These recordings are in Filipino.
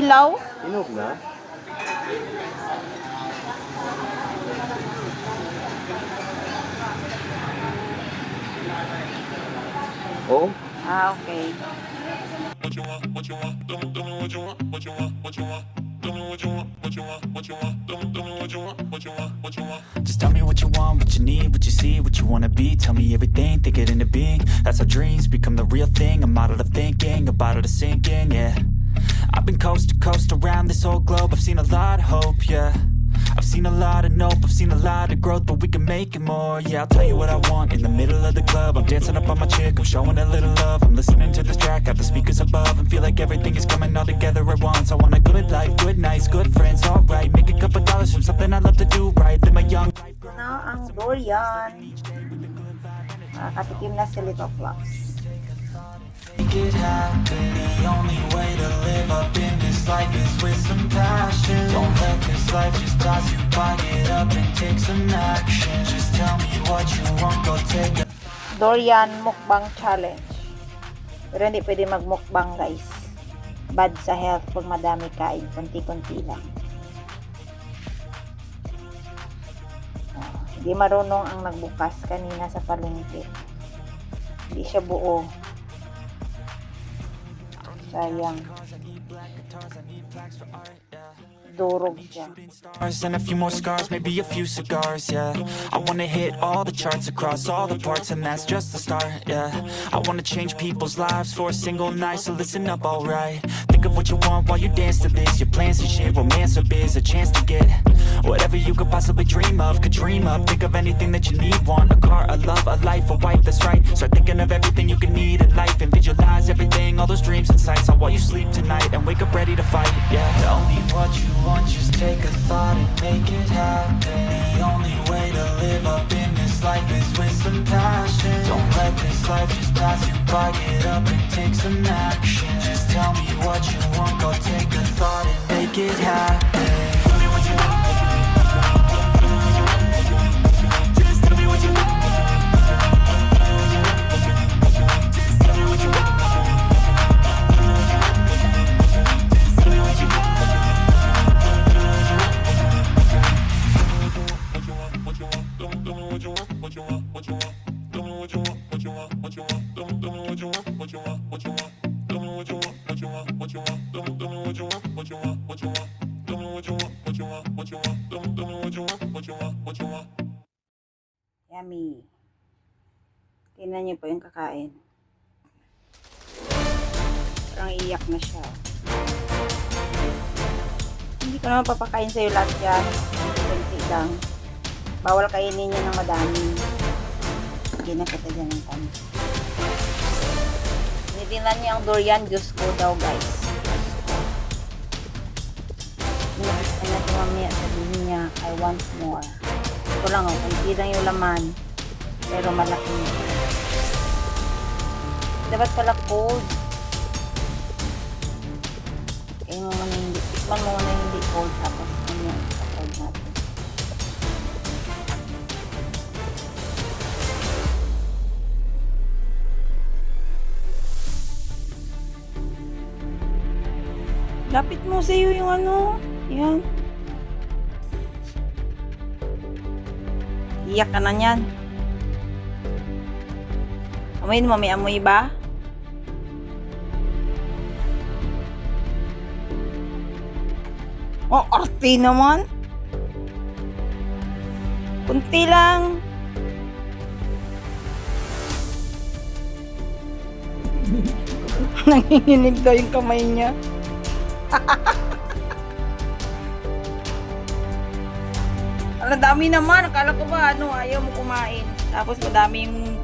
ilaw. Inog na? Oo. Ah, okay. Just tell me what you want, what you need, what you see, what you wanna be. Tell me everything, think it into being. That's how dreams become the real thing. A model of thinking, a bottle to sink in, yeah. I've been coast to coast around this whole globe. I've seen a lot of hope, yeah. I've seen a lot of nope, I've seen a lot of growth, but we can make it more. Yeah, I'll tell you what I want in the middle of the club. I'm dancing up on my chick, I'm showing a little love. I'm listening to this track, got the speakers above, and feel like everything is coming all together at once. I want a good life, good nights, good friends, alright. Make a couple dollars from something I love to do right. Live my young life. Na ang durian. Nakakatikim na si Little Fluffs. Make it happen. The only way to live up in this life is with some passion. Don't let this life just toss you by. Get up and take some action. Just tell me what you want, go take it. Durian mukbang challenge. Pero hindi pwede magmukbang, guys. Bad sa health pag madami kain. Kunti-kunti lang. Hindi marunong ang nagbukas kanina sa palengke. Hindi siya buo. Sayang. Durog siya. And a few more scars, maybe a few cigars, yeah. I wanna hit all the charts across all the parts, and that's just the start, yeah. I wanna change people's lives for a single night, so listen up, alright. Think of what you want while you dance to this. Your plans and shit, romance or biz, a chance to get whatever you could possibly dream of. Could dream up, think of anything that you need. Want a car, a love, a life, a wife, that's right. Start thinking of everything you could need in life, and visualize everything, all those dreams and sights. On while you sleep tonight, and wake up ready to fight, yeah. Tell me what you want, just take a thought and make it happen. The only way to live up in this life is with some passion. Don't let this life just pass you by. Get up and take some action. Just tell me what you want, go take a thought and make it happen. Tell me what you want. Just tell me what you want. Just tell me what you want. Just tell me what you want. Yummy. Tingnan niyo po yung kakain. Parang iyak na siya. Hindi ko naman papakain sa'yo lahat yan. Kunti lang. Bawal kainin niya ng madami. Hindi na kita dyan ng kami. Tinitingnan niya ang durian. Diyos ko daw, guys. Nilabis ka na ito mamaya. Sabihin niya, I want more. Ito lang, oh. Kunti lang yung laman. Pero malaki niya. Dapat pala cold. Kaya mo muna hindi. Tikman mo muna hindi cold. Tapos ano sa cold natin. Lapit mo sa iyo yung ano. Yan. Iyak ka na yan. Amoyin mo, may amoy ba? Oh, arte naman. Kunti lang. Nanginginig daw yung kamay niya. Ang dami naman. Akala ko ba ano, ayaw mo kumain. Tapos madami yung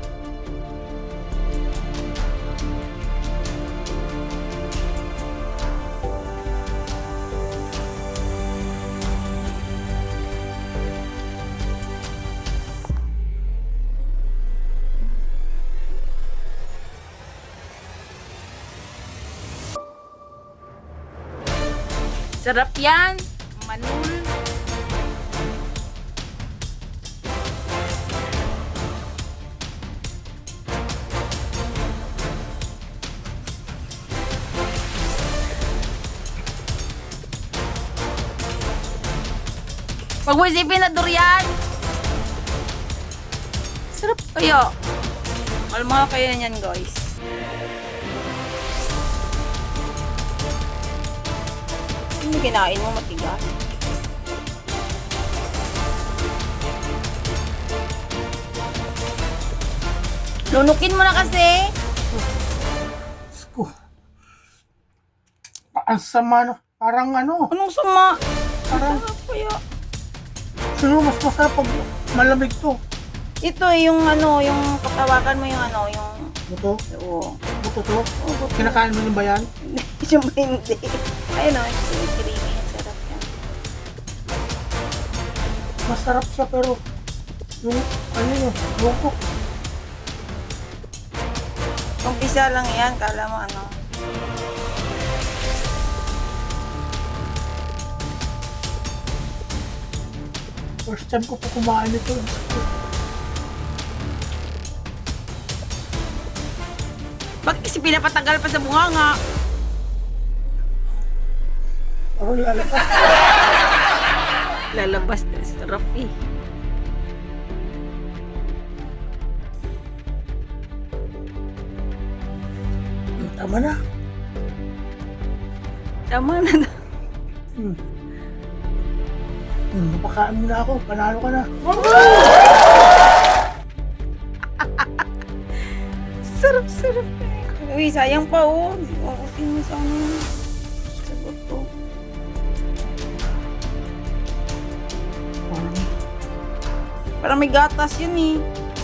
sarap yan. Manul. Pag mo isipin na durian. Sarap kaya. Mahal kaya yan, guys. Ano kinain mo matigas? Lunukin mo na kasi. Sko. Ang sama no. Parang ano. Anong sama? Parang Sarap kaya. sino mas masarap pag malamig to. Ito yung ano, yung katawakan mo yung ano, yung... Buto. Oo. Buto to. Oo, Kinakain mo din ba yan? Siyempre hindi. Ayun o, yung creamy. Ang sarap yan. Masarap siya pero yung ano yun, buko. Umpisa lang yan, kala mo ano. First time ko po kumain ito. Bakit kasi pinapatagal pa sa bunganga? Parang lalabas. Lalabas na sarap eh. Tama na. Tama na. Hmm. Napakain mo na ako. Panalo ka na. Sarap. Uy, sayang pa oh. Ubusin mo sa ano. Sagot ko. Parang may gatas yun eh.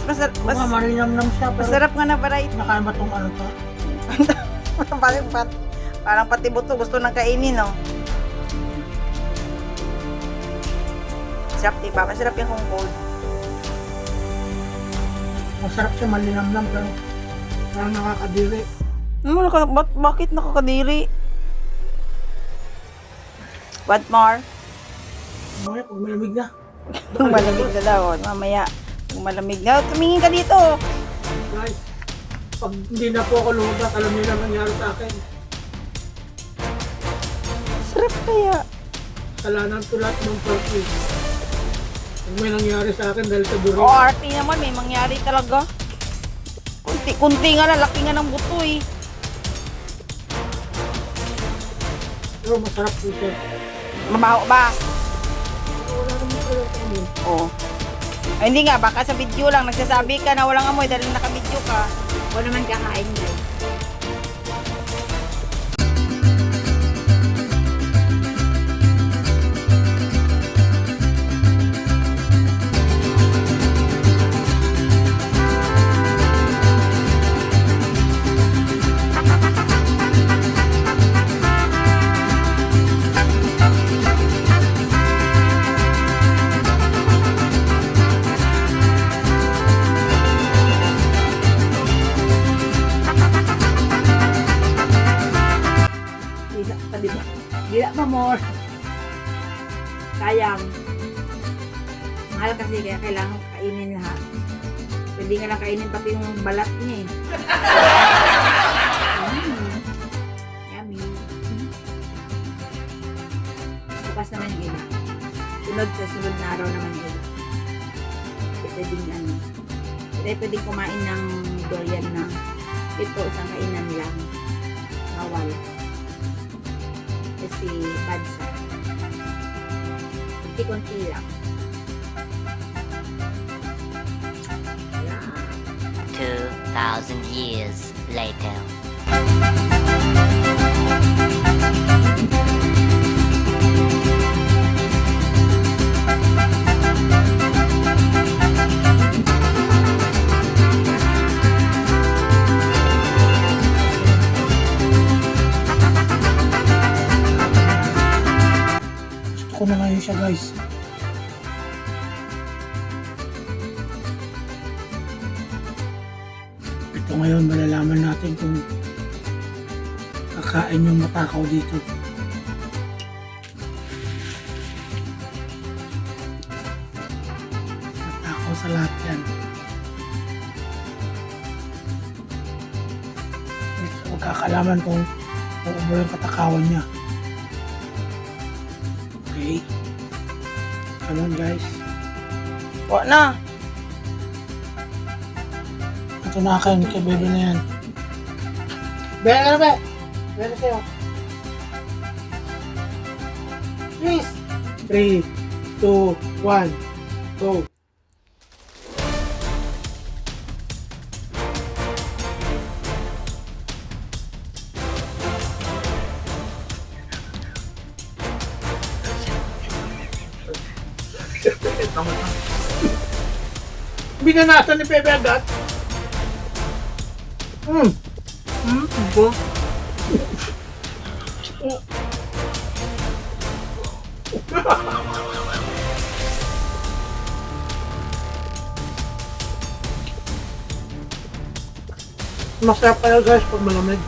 Marinam-nam siya pero Masarap nga na variety. nakain ba tong ano to? Parang pati buto gusto nang kainin, no? Sarap, diba? Masarap yung kung cold. Masarap siya, malinam-nam pero parang nakakadiri. Bakit nakakadiri? What more? Mamaya pag malamig na. Kung malamig na daw, mamaya. Kung malamig na, tumingin ka dito. Guys, pag hindi na po ako lumabas, alam niyo na nangyari sa akin. Sarap kaya. Kasalanan ko lahat ng purpose. Pag may nangyari sa akin dahil sa duri. O, RT naman, may mangyari talaga. Kunti nga, lalaki nga ng buto eh. Pero masarap po siya. Mabaho ba? Wala naman pala ito. Oo. Ay, hindi nga, baka sa video lang, nagsasabi ka na walang amoy dahil naka-video ka. O naman kakain guys. Gila pa more. Sayang. Mahal kasi kaya kailangan kainin lahat. Pwede nga lang kainin pati yung balat niya eh. Yummy. Bukas naman yung iba. Sunod na araw naman yung iba. Pwedeng ano. Pwedeng kumain ng durian na ito isang kainan lang. Bawal. Kasi bansa. Kunti-kunti lang. 2,000 years later. Gusto ko na ngayon siya guys. Ito ngayon malalaman natin kung kakain yung matakaw dito. Matakaw sa lahat yan. Dito magkakalaman kung ano yung katakawan niya. Okay. Come on guys. Wa na. Ito na akin, kay Bebe na yan. Bebe ka na, Bebe. Bebe sa'yo. Please. 3, 2, 1, go. Binanatan ni Bebe agad. Ito. Masarap kayo guys pag malamig.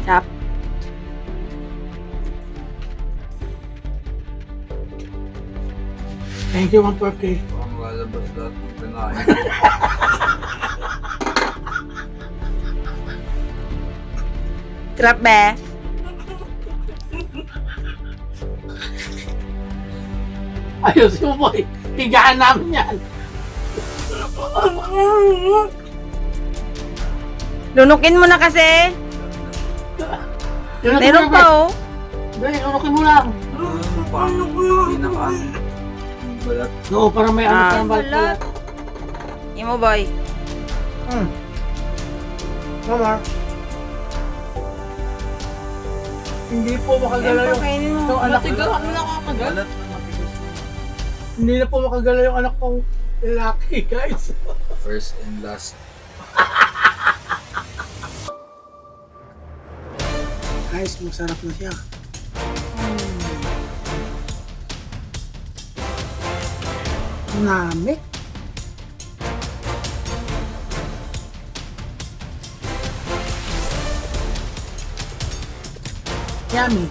Tap. Thank you, 140. Ang lalabas lahat ng pinain. Trap be. Ayos mo boy. Higaan namin yan. Lunukin mo na kasi. Lunukin Meron mo, pa Bebe. oh. Bebe, lunukin mo lang. Paano pinaka? Balat. Oo, para may ano kang balat. Imo boy. Mama. Hindi po makagalaw yung anak ko. Balat na matigas na. Hindi na po makagalaw yung anak kong lalaki, guys. First and last. Guys, masarap na siya. Nami. Yummy.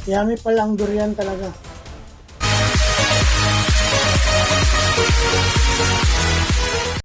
Yummy palang durian talaga.